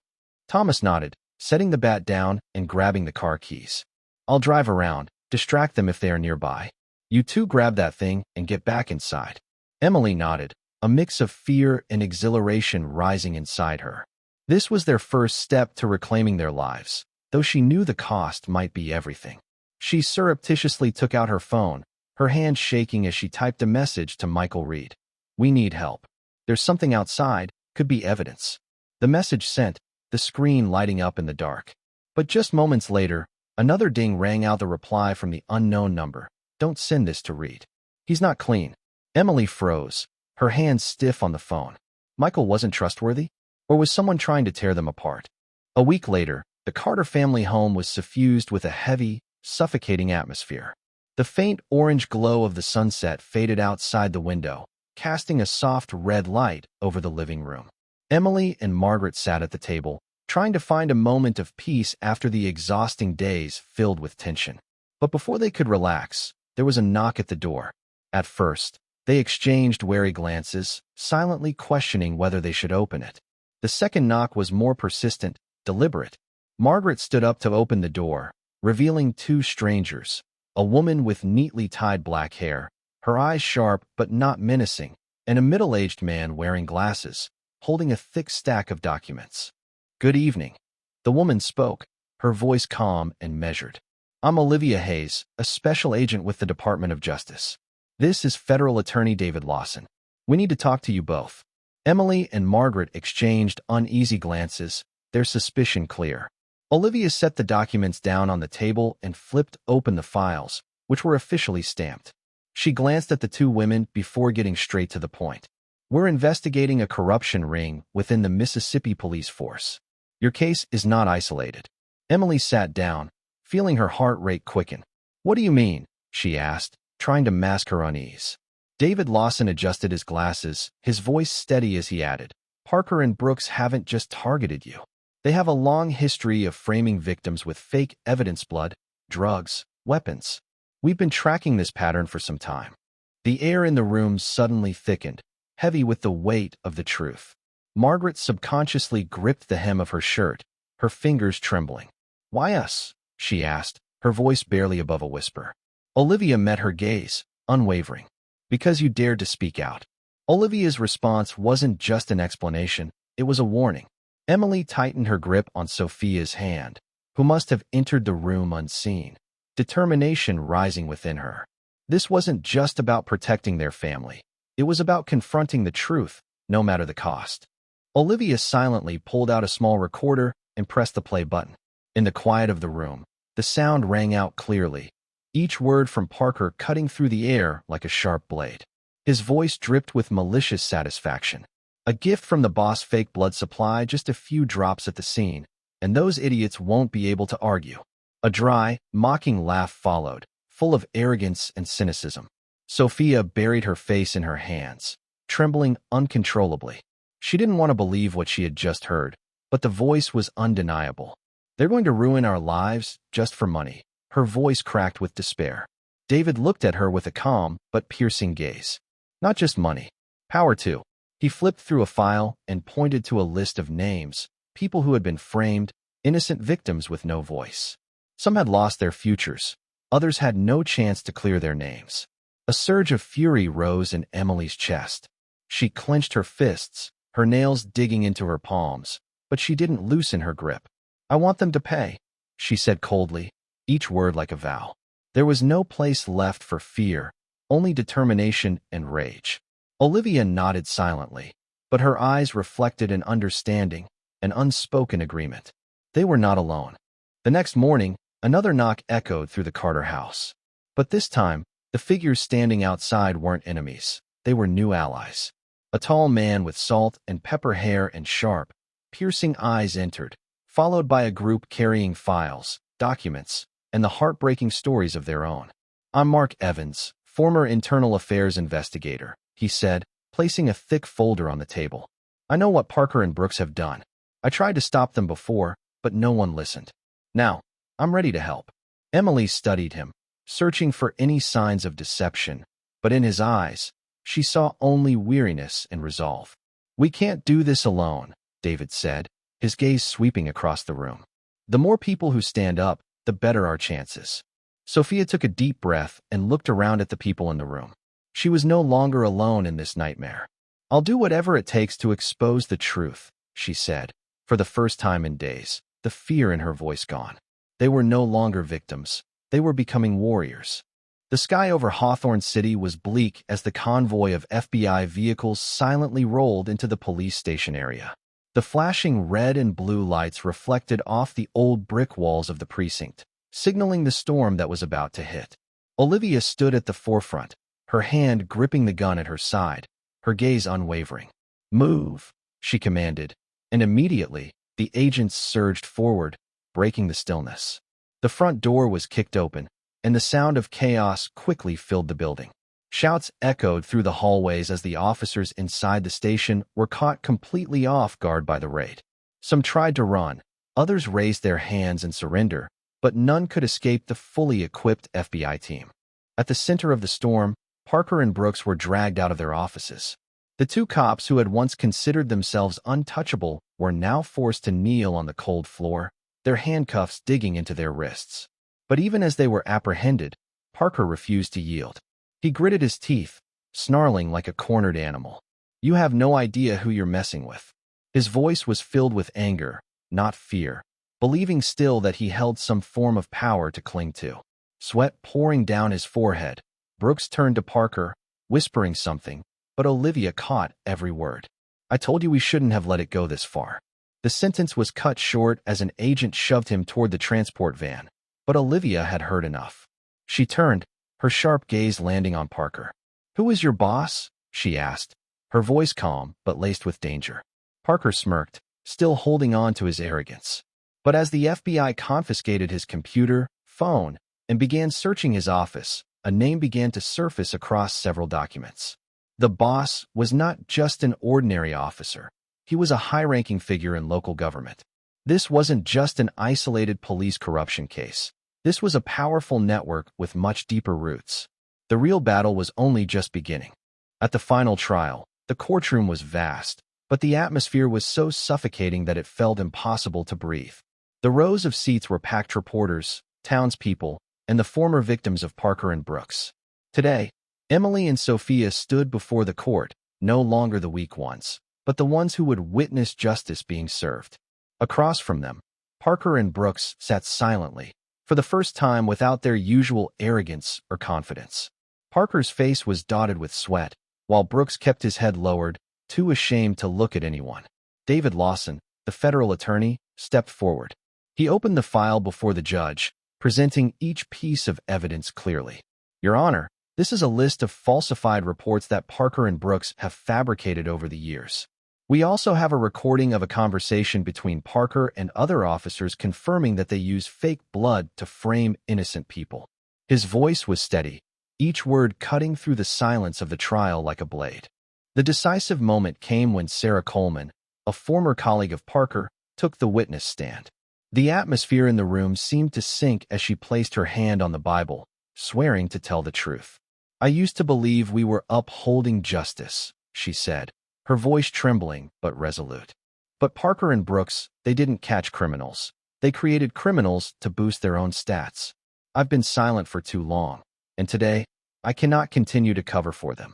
Thomas nodded, setting the bat down and grabbing the car keys. "I'll drive around, distract them if they are nearby. You two grab that thing and get back inside." Emily nodded, a mix of fear and exhilaration rising inside her. This was their first step to reclaiming their lives, though she knew the cost might be everything. She surreptitiously took out her phone, her hand shaking as she typed a message to Michael Reed. "We need help. There's something outside, could be evidence." The message sent, the screen lighting up in the dark. But just moments later, another ding rang out, the reply from the unknown number. "Don't send this to Reed. He's not clean." Emily froze, her hands stiff on the phone. Michael wasn't trustworthy? Or was someone trying to tear them apart? A week later, the Carter family home was suffused with a heavy, suffocating atmosphere. The faint orange glow of the sunset faded outside the window, casting a soft red light over the living room. Emily and Margaret sat at the table, trying to find a moment of peace after the exhausting days filled with tension. But before they could relax, there was a knock at the door. At first, they exchanged wary glances, silently questioning whether they should open it. The second knock was more persistent, deliberate. Margaret stood up to open the door, revealing two strangers, a woman with neatly tied black hair, her eyes sharp but not menacing, and a middle-aged man wearing glasses, holding a thick stack of documents. "Good evening." The woman spoke, her voice calm and measured. "I'm Olivia Hayes, a special agent with the Department of Justice. This is Federal Attorney David Lawson. We need to talk to you both." Emily and Margaret exchanged uneasy glances, their suspicion clear. Olivia set the documents down on the table and flipped open the files, which were officially stamped. She glanced at the two women before getting straight to the point. "We're investigating a corruption ring within the Mississippi police force. Your case is not isolated." Emily sat down, feeling her heart rate quicken. "What do you mean?" she asked, trying to mask her unease. David Lawson adjusted his glasses, his voice steady as he added, "Parker and Brooks haven't just targeted you. They have a long history of framing victims with fake evidence: blood, drugs, weapons. We've been tracking this pattern for some time." The air in the room suddenly thickened, heavy with the weight of the truth. Margaret subconsciously gripped the hem of her shirt, her fingers trembling. "Why us?" she asked, her voice barely above a whisper. Olivia met her gaze, unwavering. "Because you dared to speak out." Olivia's response wasn't just an explanation, it was a warning. Emily tightened her grip on Sophia's hand, who must have entered the room unseen, determination rising within her. This wasn't just about protecting their family. It was about confronting the truth, no matter the cost. Olivia silently pulled out a small recorder and pressed the play button. In the quiet of the room, the sound rang out clearly, each word from Parker cutting through the air like a sharp blade. His voice dripped with malicious satisfaction. "A gift from the boss, fake blood supply, just a few drops at the scene, and those idiots won't be able to argue." A dry, mocking laugh followed, full of arrogance and cynicism. Sophia buried her face in her hands, trembling uncontrollably. She didn't want to believe what she had just heard, but the voice was undeniable. "They're going to ruin our lives just for money." Her voice cracked with despair. David looked at her with a calm but piercing gaze. "Not just money. Power too." He flipped through a file and pointed to a list of names, people who had been framed, innocent victims with no voice. Some had lost their futures. Others had no chance to clear their names. A surge of fury rose in Emily's chest. She clenched her fists, her nails digging into her palms, but she didn't loosen her grip. "I want them to pay," she said coldly, each word like a vow. There was no place left for fear, only determination and rage. Olivia nodded silently, but her eyes reflected an understanding, an unspoken agreement. They were not alone. The next morning, another knock echoed through the Carter house. But this time, the figures standing outside weren't enemies. They were new allies. A tall man with salt and pepper hair and sharp, piercing eyes entered, followed by a group carrying files, documents, and the heartbreaking stories of their own. "I'm Mark Evans, former internal affairs investigator," he said, placing a thick folder on the table. "I know what Parker and Brooks have done. I tried to stop them before, but no one listened. Now, I'm ready to help." Emily studied him, searching for any signs of deception, but in his eyes, she saw only weariness and resolve. "We can't do this alone," David said, his gaze sweeping across the room. "The more people who stand up, the better our chances." Sophia took a deep breath and looked around at the people in the room. She was no longer alone in this nightmare. "I'll do whatever it takes to expose the truth," she said, for the first time in days, the fear in her voice gone. They were no longer victims. They were becoming warriors. The sky over Hawthorne City was bleak as the convoy of FBI vehicles silently rolled into the police station area. The flashing red and blue lights reflected off the old brick walls of the precinct, signaling the storm that was about to hit. Olivia stood at the forefront, her hand gripping the gun at her side, her gaze unwavering. "Move," she commanded, and immediately, the agents surged forward, breaking the stillness. The front door was kicked open, and the sound of chaos quickly filled the building. Shouts echoed through the hallways as the officers inside the station were caught completely off guard by the raid. Some tried to run, others raised their hands in surrender, but none could escape the fully equipped FBI team. At the center of the storm, Parker and Brooks were dragged out of their offices. The two cops who had once considered themselves untouchable were now forced to kneel on the cold floor, their handcuffs digging into their wrists. But even as they were apprehended, Parker refused to yield. He gritted his teeth, snarling like a cornered animal. "You have no idea who you're messing with." His voice was filled with anger, not fear, believing still that he held some form of power to cling to. Sweat pouring down his forehead, Brooks turned to Parker, whispering something, but Olivia caught every word. "I told you we shouldn't have let it go this far." The sentence was cut short as an agent shoved him toward the transport van, but Olivia had heard enough. She turned, her sharp gaze landing on Parker. "Who is your boss?" she asked, her voice calm but laced with danger. Parker smirked, still holding on to his arrogance. But as the FBI confiscated his computer, phone, and began searching his office, a name began to surface across several documents. The boss was not just an ordinary officer. He was a high-ranking figure in local government. This wasn't just an isolated police corruption case. This was a powerful network with much deeper roots. The real battle was only just beginning. At the final trial, the courtroom was vast, but the atmosphere was so suffocating that it felt impossible to breathe. The rows of seats were packed reporters, townspeople, and the former victims of Parker and Brooks. Today, Emily and Sophia stood before the court, no longer the weak ones, but the ones who would witness justice being served. Across from them, Parker and Brooks sat silently, for the first time without their usual arrogance or confidence. Parker's face was dotted with sweat, while Brooks kept his head lowered, too ashamed to look at anyone. David Lawson, the federal attorney, stepped forward. He opened the file before the judge, presenting each piece of evidence clearly. "Your Honor, this is a list of falsified reports that Parker and Brooks have fabricated over the years. We also have a recording of a conversation between Parker and other officers confirming that they use fake blood to frame innocent people." His voice was steady, each word cutting through the silence of the trial like a blade. The decisive moment came when Sarah Coleman, a former colleague of Parker, took the witness stand. The atmosphere in the room seemed to sink as she placed her hand on the Bible, swearing to tell the truth. "I used to believe we were upholding justice," she said, her voice trembling but resolute. "But Parker and Brooks, they didn't catch criminals. They created criminals to boost their own stats. I've been silent for too long, and today, I cannot continue to cover for them."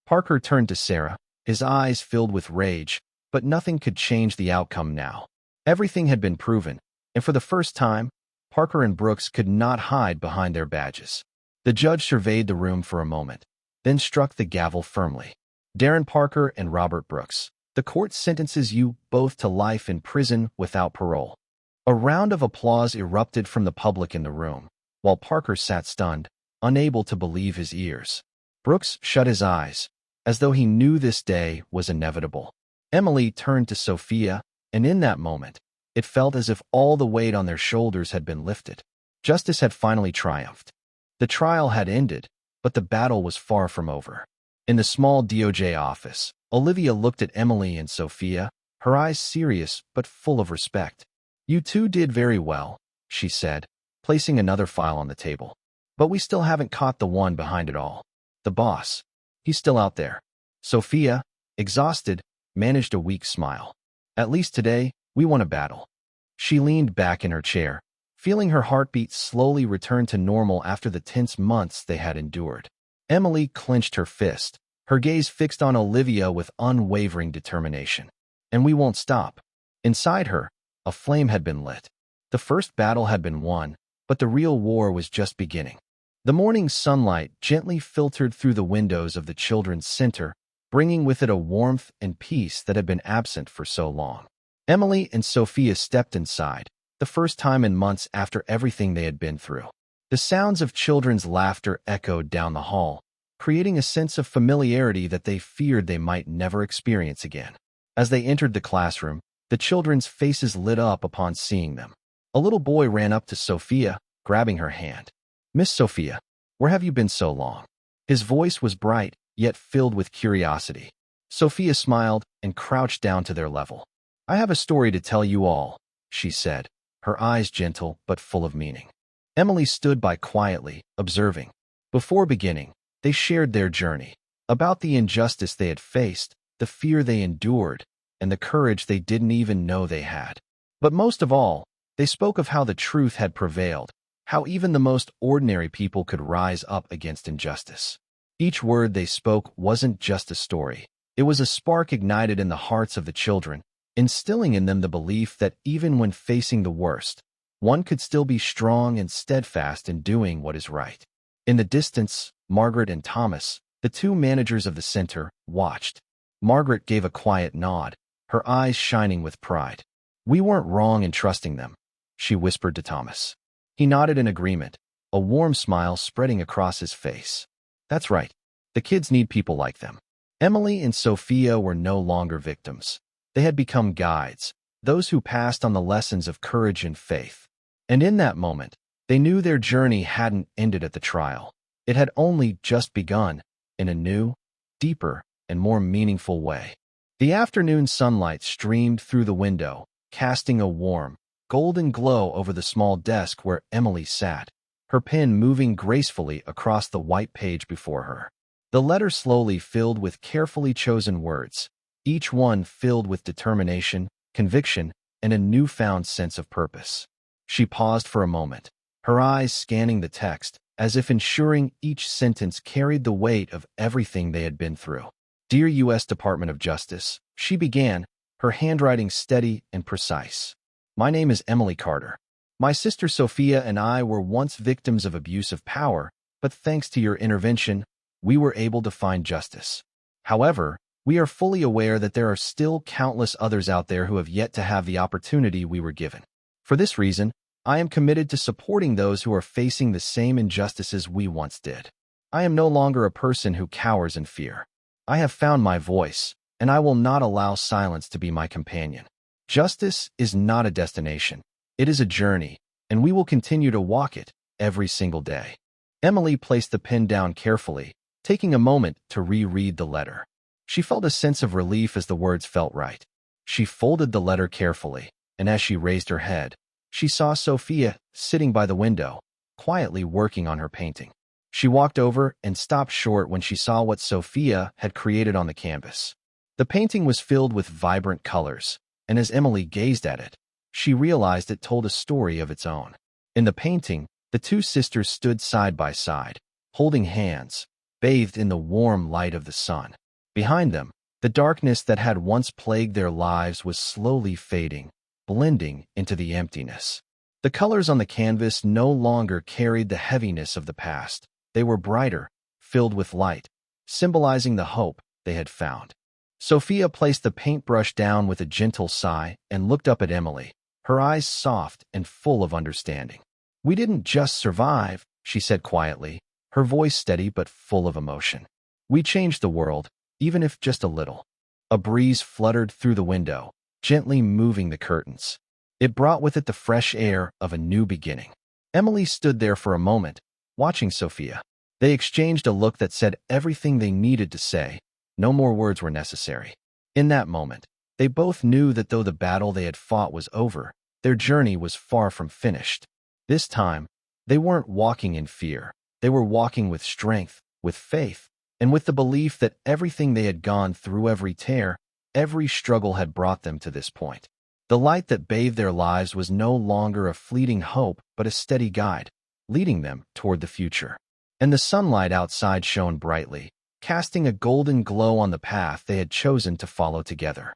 Parker turned to Sarah, his eyes filled with rage, but nothing could change the outcome now. Everything had been proven, and for the first time, Parker and Brooks could not hide behind their badges. The judge surveyed the room for a moment, then struck the gavel firmly. "Darren Parker and Robert Brooks, the court sentences you both to life in prison without parole." A round of applause erupted from the public in the room, while Parker sat stunned, unable to believe his ears. Brooks shut his eyes, as though he knew this day was inevitable. Emily turned to Sophia, and in that moment, it felt as if all the weight on their shoulders had been lifted. Justice had finally triumphed. The trial had ended, but the battle was far from over. In the small DOJ office, Olivia looked at Emily and Sophia, her eyes serious but full of respect. "You two did very well," she said, placing another file on the table. "But we still haven't caught the one behind it all. The boss. He's still out there." Sophia, exhausted, managed a weak smile. "At least today, we won a battle." She leaned back in her chair, feeling her heartbeat slowly return to normal after the tense months they had endured. Emily clenched her fist, her gaze fixed on Olivia with unwavering determination. "And we won't stop." Inside her, a flame had been lit. The first battle had been won, but the real war was just beginning. The morning sunlight gently filtered through the windows of the children's center, bringing with it a warmth and peace that had been absent for so long. Emily and Sophia stepped inside, the first time in months after everything they had been through. The sounds of children's laughter echoed down the hall, creating a sense of familiarity that they feared they might never experience again. As they entered the classroom, the children's faces lit up upon seeing them. A little boy ran up to Sophia, grabbing her hand. "Miss Sophia, where have you been so long?" His voice was bright, yet filled with curiosity. Sophia smiled and crouched down to their level. "I have a story to tell you all," she said, her eyes gentle but full of meaning. Emily stood by quietly, observing. Before beginning, they shared their journey, about the injustice they had faced, the fear they endured, and the courage they didn't even know they had. But most of all, they spoke of how the truth had prevailed, how even the most ordinary people could rise up against injustice. Each word they spoke wasn't just a story. It was a spark ignited in the hearts of the children, instilling in them the belief that even when facing the worst, one could still be strong and steadfast in doing what is right. In the distance, Margaret and Thomas, the two managers of the center, watched. Margaret gave a quiet nod, her eyes shining with pride. "We weren't wrong in trusting them," she whispered to Thomas. He nodded in agreement, a warm smile spreading across his face. "That's right. The kids need people like them." Emily and Sophia were no longer victims. They had become guides, those who passed on the lessons of courage and faith. And in that moment, they knew their journey hadn't ended at the trial. It had only just begun, in a new, deeper, and more meaningful way. The afternoon sunlight streamed through the window, casting a warm, golden glow over the small desk where Emily sat, her pen moving gracefully across the white page before her. The letter slowly filled with carefully chosen words, each one filled with determination, conviction, and a newfound sense of purpose. She paused for a moment, her eyes scanning the text, as if ensuring each sentence carried the weight of everything they had been through. "Dear U.S. Department of Justice," she began, her handwriting steady and precise. "My name is Emily Carter. My sister Sophia and I were once victims of abuse of power, but thanks to your intervention, we were able to find justice. However, we are fully aware that there are still countless others out there who have yet to have the opportunity we were given. For this reason, I am committed to supporting those who are facing the same injustices we once did. I am no longer a person who cowers in fear. I have found my voice, and I will not allow silence to be my companion. Justice is not a destination. It is a journey, and we will continue to walk it every single day." Emily placed the pen down carefully, taking a moment to reread the letter. She felt a sense of relief as the words felt right. She folded the letter carefully, and as she raised her head, she saw Sophia sitting by the window, quietly working on her painting. She walked over and stopped short when she saw what Sophia had created on the canvas. The painting was filled with vibrant colors, and as Emily gazed at it, she realized it told a story of its own. In the painting, the two sisters stood side by side, holding hands, bathed in the warm light of the sun. Behind them, the darkness that had once plagued their lives was slowly fading, blending into the emptiness. The colors on the canvas no longer carried the heaviness of the past. They were brighter, filled with light, symbolizing the hope they had found. Sophia placed the paintbrush down with a gentle sigh and looked up at Emily, her eyes soft and full of understanding. "We didn't just survive," she said quietly, her voice steady but full of emotion. "We changed the world, even if just a little." A breeze fluttered through the window, gently moving the curtains. It brought with it the fresh air of a new beginning. Emily stood there for a moment, watching Sophia. They exchanged a look that said everything they needed to say. No more words were necessary. In that moment, they both knew that though the battle they had fought was over, their journey was far from finished. This time, they weren't walking in fear. They were walking with strength, with faith, and with the belief that everything they had gone through, every tear, every struggle had brought them to this point. The light that bathed their lives was no longer a fleeting hope, but a steady guide, leading them toward the future. And the sunlight outside shone brightly, casting a golden glow on the path they had chosen to follow together.